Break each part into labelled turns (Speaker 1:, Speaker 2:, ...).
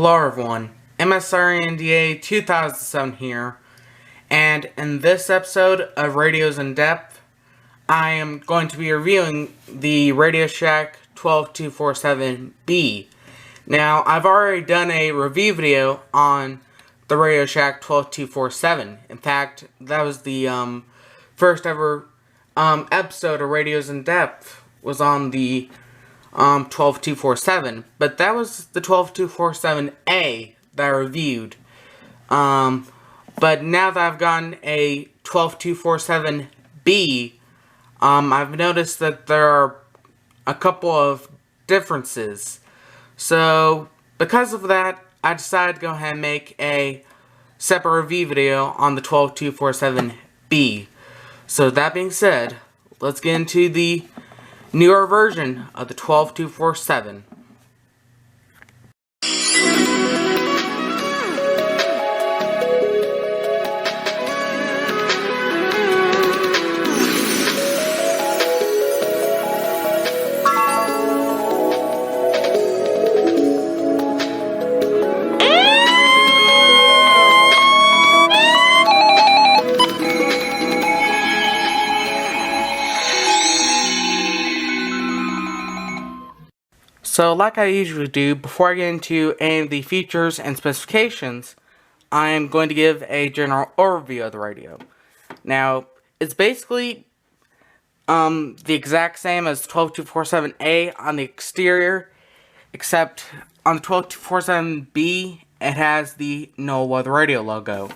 Speaker 1: Hello everyone, Siren 2007 here, and in this episode of Radios in Depth, I am going to be reviewing the Radio Shack 12247B. Now, I've already done a review video on the Radio Shack 12247. In fact, that was the first ever episode of Radios in Depth was on the 12247, but that was the 12247A that I reviewed. But now that I've gotten a 12247B, I've noticed that there are a couple of differences. So, because of that, I decided to go ahead and make a separate review video on the 12247B. So, that being said, let's get into the newer version of the 12247. So, like I usually do, before I get into any of the features and specifications, I am going to give a general overview of the radio. Now, it's basically the exact same as 12247A on the exterior, except on the 12247B, it has the No Weather Radio logo.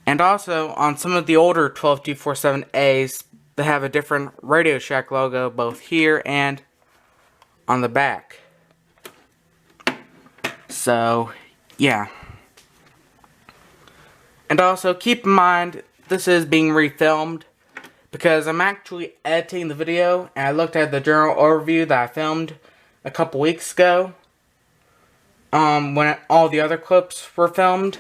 Speaker 1: And also, on some of the older 12247As, they have a different Radio Shack logo, both here and on the back. So, yeah. And also, keep in mind, this is being refilmed, because I'm actually editing the video, and I looked at the general overview that I filmed a couple weeks ago, when all the other clips were filmed,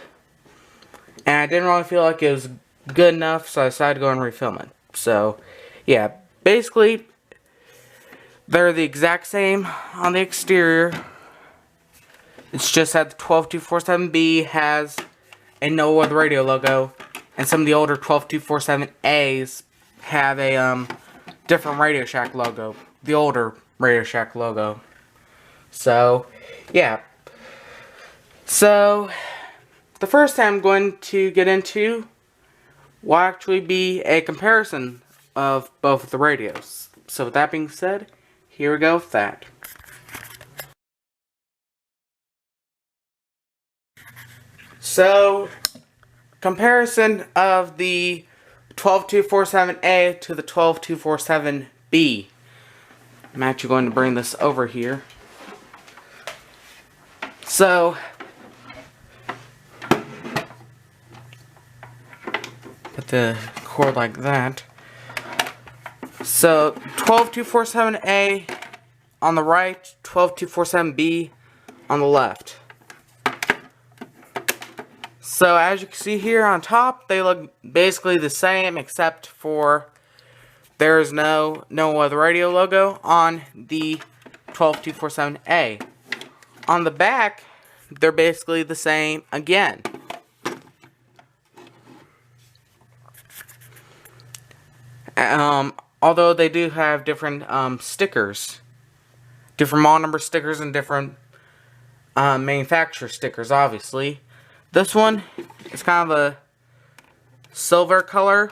Speaker 1: and I didn't really feel like it was good enough, so I decided to go and refilm it. So, yeah, basically, they're the exact same on the exterior. It's just that the 12247B has a No Weather Radio logo, and some of the older 12247As have a different Radio Shack logo. The older Radio Shack logo. So, yeah. So, the first thing I'm going to get into will actually be a comparison of both of the radios. So, with that being said, here we go with that. So, comparison of the 12247A to the 12247B. I'm actually going to bring this over here. So, put the cord like that. So, 12247A on the right, 12247B on the left. So, as you can see here on top, they look basically the same, except for there is no Weather Radio logo on the 12247A. On the back, they're basically the same again. Although they do have different stickers. Different model number stickers and different manufacturer stickers, obviously. This one is kind of a silver color,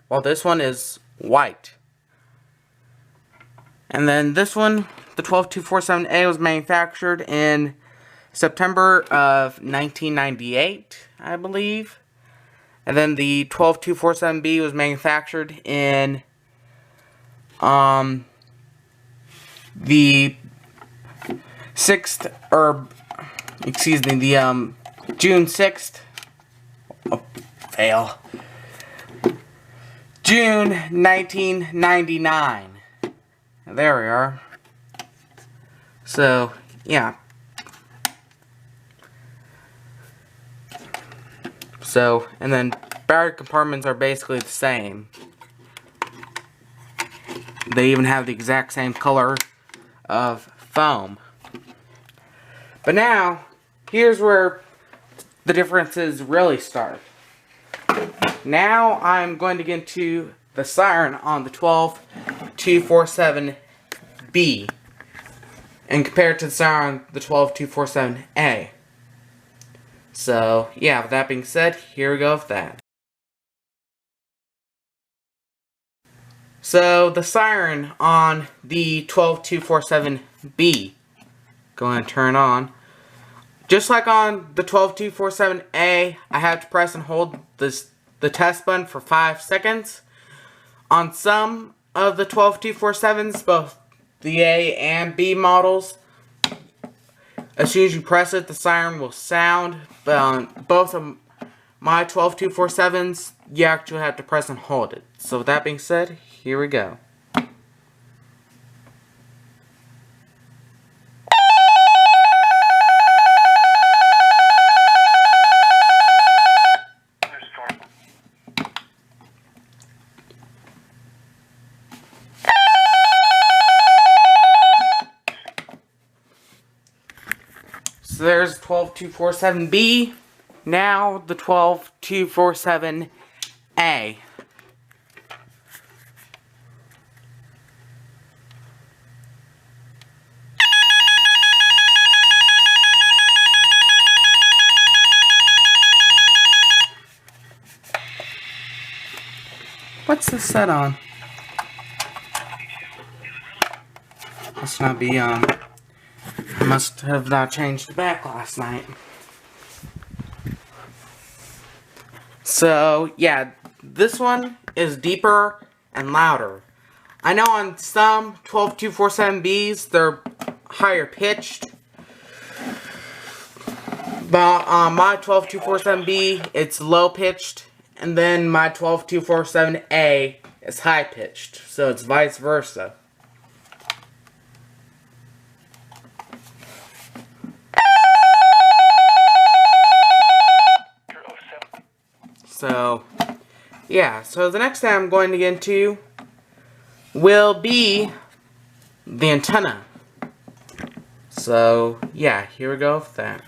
Speaker 1: while this one is white. And then this one, the 12247A, was manufactured in September of 1998, I believe. And then the 12247B was manufactured in the 6th, or excuse me, the June 6th, June 1999. There we are. So, yeah. So, and then battery compartments are basically the same. They even have the exact same color of foam. But now, here's where the differences really start. Now I'm going to get into the siren on the 12247B and compare it to the siren on the 12247A. So, yeah, with that being said, here we go with that. So, the siren on the 12247B, go ahead and turn on. Just like on the 12247A, I have to press and hold the test button for 5 seconds. On some of the 12247s, both the A and B models, as soon as you press it, the siren will sound. But on both of my 12247s, you actually have to press and hold it. So with that being said, here we go. So there's 12247B, now the 12247A. What's this set on? Must not be I must have not changed the back last night. So, yeah, this one is deeper and louder. I know on some 12247Bs, they're higher pitched. But on my 12247B, it's low pitched. And then my 12247A is high pitched. So it's vice versa. So, yeah, so the next thing I'm going to get into will be the antenna. So, yeah, here we go with that.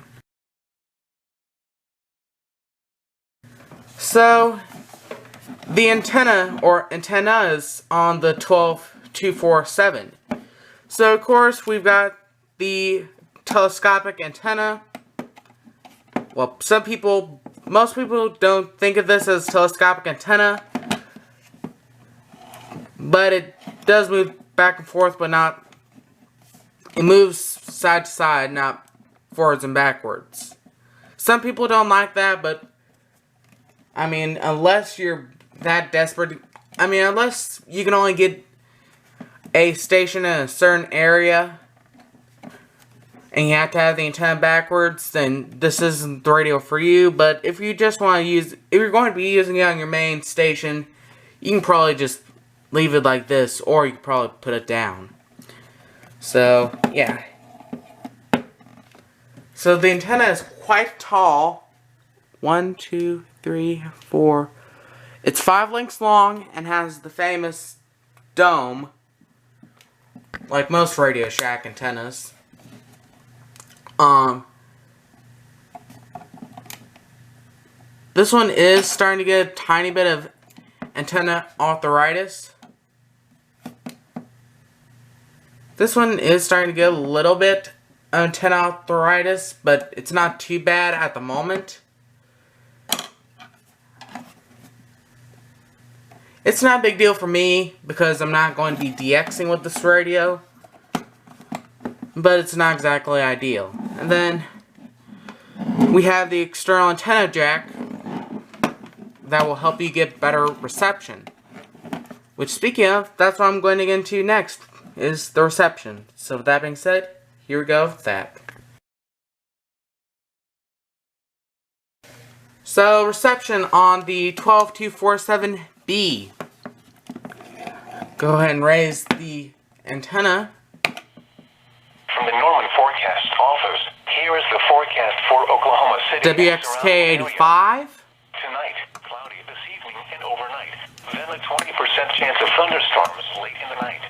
Speaker 1: So, the antenna, or antennas, on the 12247. So, of course, we've got the telescopic antenna. Well, most people don't think of this as telescopic antenna, but it does move back and forth, but not, it moves side to side, not forwards and backwards. Some people don't like that, but, I mean, unless you're that desperate, unless you can only get a station in a certain area, and you have to have the antenna backwards, then this isn't the radio for you. But if you just want to use, if you're going to be using it on your main station, you can probably just leave it like this, or you can probably put it down. So, yeah. So the antenna is quite tall. 1, 2, 3, 4. It's 5 lengths long and has the famous dome, like most Radio Shack antennas. This one is starting to get a tiny bit of antenna arthritis. This one is starting to get a little bit of antenna arthritis, but it's not too bad at the moment. It's not a big deal for me because I'm not going to be DXing with this radio, but it's not exactly ideal. And then we have the external antenna jack that will help you get better reception. Which, speaking of, that's what I'm going to get into next, is the reception. So with that being said, here we go with that. So, reception on the 12247B. Go ahead and raise the antenna.
Speaker 2: From the Norman Forecast Office, here is the forecast for Oklahoma City.
Speaker 1: WXK85.
Speaker 2: Tonight, cloudy this evening and overnight. Then a 20% chance of thunderstorms late in the night.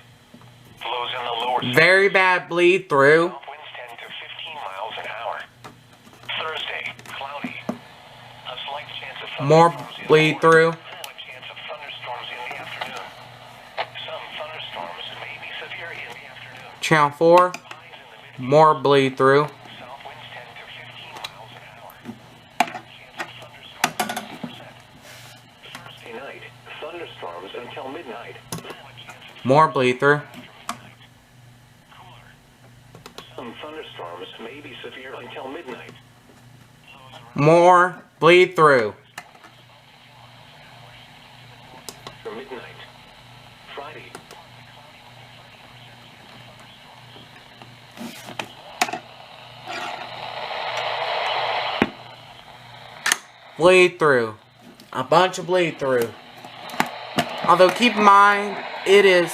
Speaker 2: Lows in the lower.
Speaker 1: Very bad bleed through.
Speaker 2: Winds 10 to 15 miles an hour.
Speaker 1: more bleed through.
Speaker 2: Chance of thunderstorms in the afternoon. Some thunderstorms may be severe in the afternoon.
Speaker 1: Channel 4, more bleed through.
Speaker 2: South winds 10 to 15 miles an hour. Chance of thunderstorms 50%. Thursday night, thunderstorms until midnight.
Speaker 1: More bleed through.
Speaker 2: Some thunderstorms may be severe until midnight.
Speaker 1: More bleed through.
Speaker 2: For midnight. Friday.
Speaker 1: Bleed through. A bunch of bleed through. Although keep in mind, it is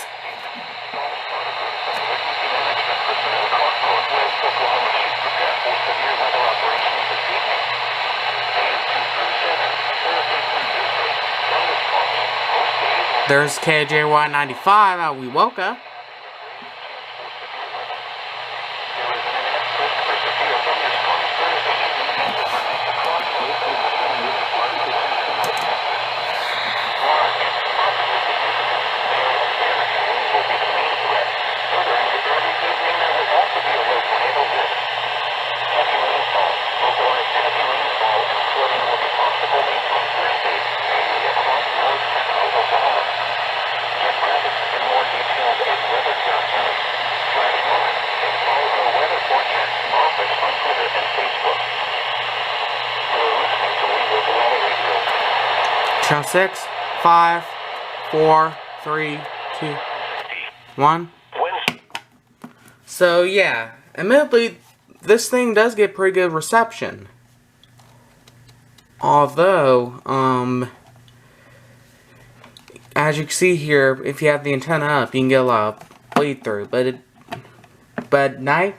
Speaker 1: there's KJY 95 out Wewoka. Channel 6, 5, 4, 3, 2, 1. So yeah, admittedly, this thing does get pretty good reception. Although, as you can see here, if you have the antenna up, you can get a lot of bleed through. But at night,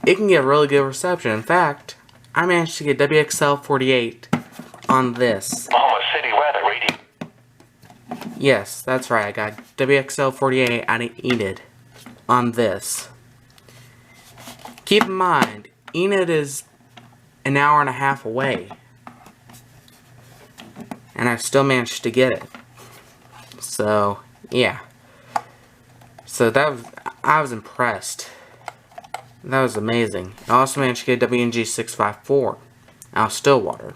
Speaker 1: it can get really good reception. In fact, I managed to get WXL 48 on this.
Speaker 2: Oklahoma City weather radio.
Speaker 1: Yes, that's right. I got WXL 48 out of Enid on this. Keep in mind, Enid is an hour and a half away. And I still managed to get it. So, yeah. So I was impressed. That was amazing. I also managed to get WNG 654 out of Stillwater.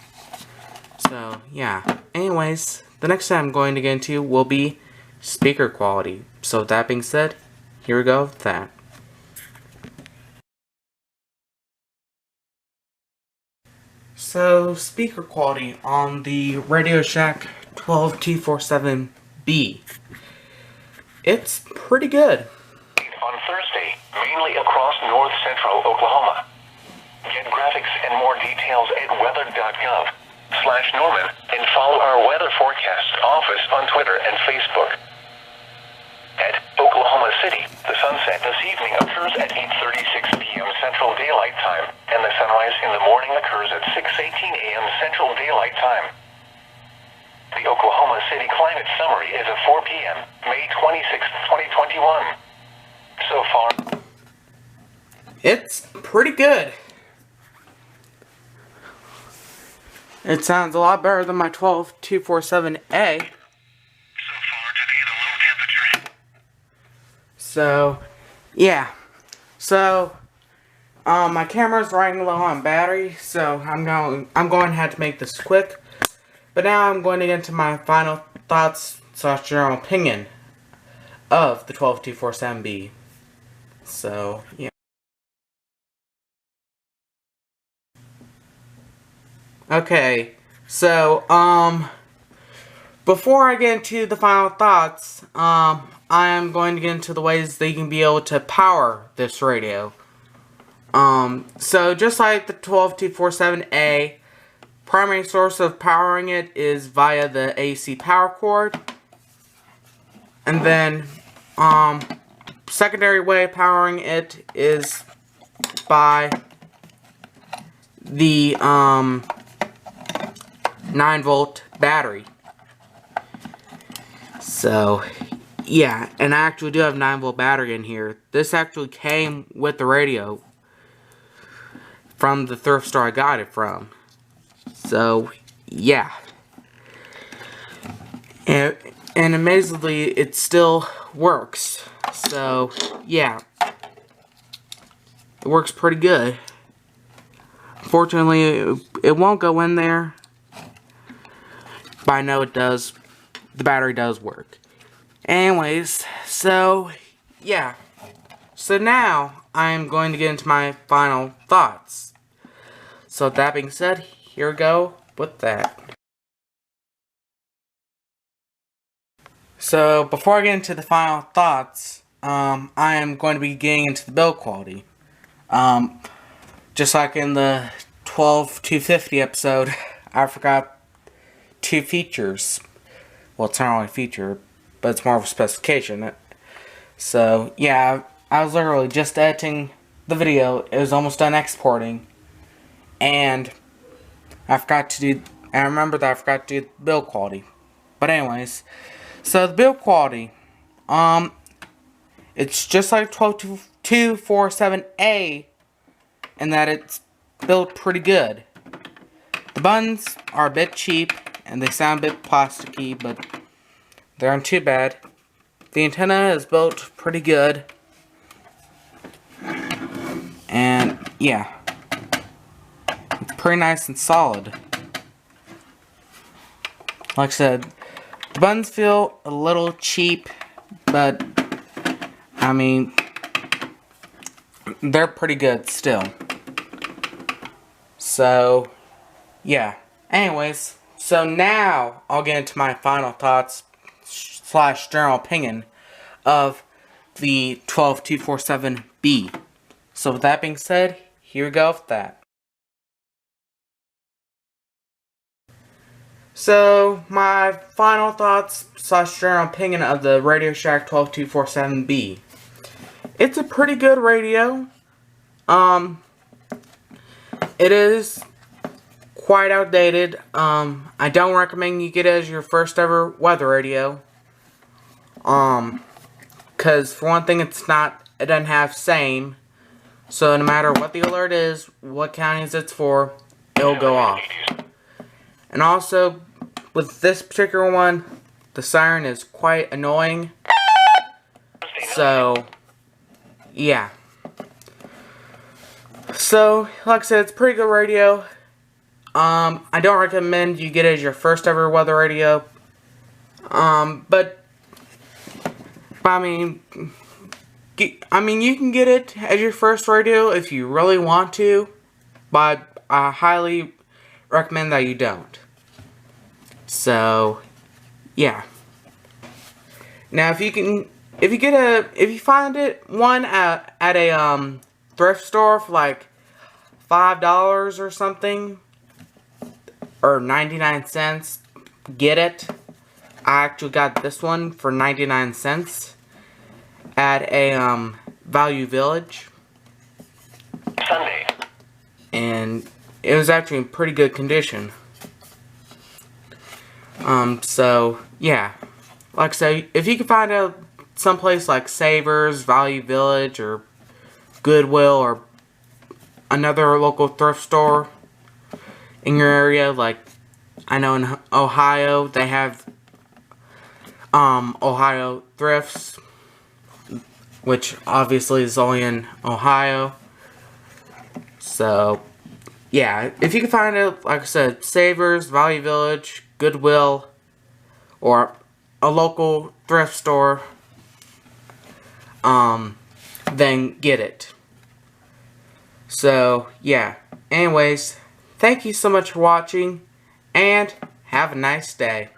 Speaker 1: So, yeah. Anyways, the next thing I'm going to get into will be speaker quality. So, with that being said, here we go with that. So, speaker quality on the Radio Shack 12T47B. It's pretty good.
Speaker 2: On Thursday, mainly across north central Oklahoma. Get graphics and more details at weather.gov/Norman and follow our weather forecast office on Twitter and Facebook. At Oklahoma City, the sunset this evening occurs at 8:36 p.m. Central Daylight Time, and the sunrise in the morning occurs at 6:18 a.m. Central Daylight Time. The Oklahoma City climate summary is at 4 p.m. May 26, 2021. So far,
Speaker 1: It's pretty good. It sounds a lot better than my 12247A. So, yeah. So, my camera's running low on battery, so I'm going to have to make this quick. But now I'm going to get into my final thoughts / general opinion of the 12247B. So, yeah. Okay. So, before I get into the final thoughts, I am going to get into the ways that you can be able to power this radio. So just like the 12247A, primary source of powering it is via the AC power cord. And then, secondary way of powering it is by the, 9-volt battery. So, yeah, and I actually do have 9-volt battery in here. This actually came with the radio from the thrift store I got it from. So, yeah. And, and amazingly, it still works. So, yeah. It works pretty good. Fortunately, it won't go in there. But I know it does. The battery does work. Anyways, so, yeah. So now, I'm going to get into my final thoughts. So with that being said, here we go with that. So before I get into the final thoughts, I am going to be getting into the build quality. Just like in the 12250 episode, I forgot two features. Well, it's not really a feature, but it's more of a specification. So yeah, I was literally just editing the video. It was almost done exporting, and I remember that I forgot to do build quality. But anyways, so the build quality, it's just like 12247A in that it's built pretty good. The buttons are a bit cheap and they sound a bit plasticky, but they aren't too bad. The antenna is built pretty good. And yeah, it's pretty nice and solid. Like I said, the buttons feel a little cheap, but I mean, they're pretty good still. So, yeah. Anyways, so now I'll get into my final thoughts / general opinion of the 12247B. So with that being said, here we go with that. So, my final thoughts / general opinion of the Radio Shack 12247B. It's a pretty good radio. It is quite outdated. I don't recommend you get it as your first ever weather radio. Cause for one thing, it doesn't have same. So no matter what the alert is, what counties it's for, it'll go off. And also, with this particular one, the siren is quite annoying. So, yeah. So, like I said, it's a pretty good radio. I don't recommend you get it as your first ever weather radio. But I mean, you can get it as your first radio if you really want to, but I highly recommend that you don't. So, yeah. Now, if you find it one at a thrift store for like $5 or something, or 99 cents, get it. I actually got this one for 99 cents at a Value Village.
Speaker 2: Sunday.
Speaker 1: And it was actually in pretty good condition. So yeah, like I say, if you can find out someplace like Savers, Value Village, or Goodwill, or another local thrift store in your area, like I know in Ohio they have Ohio Thrifts, which obviously is only in Ohio. So yeah, if you can find it, like I said, Savers, Value Village, Goodwill, or a local thrift store, then get it. So yeah, anyways, thank you so much for watching, and have a nice day.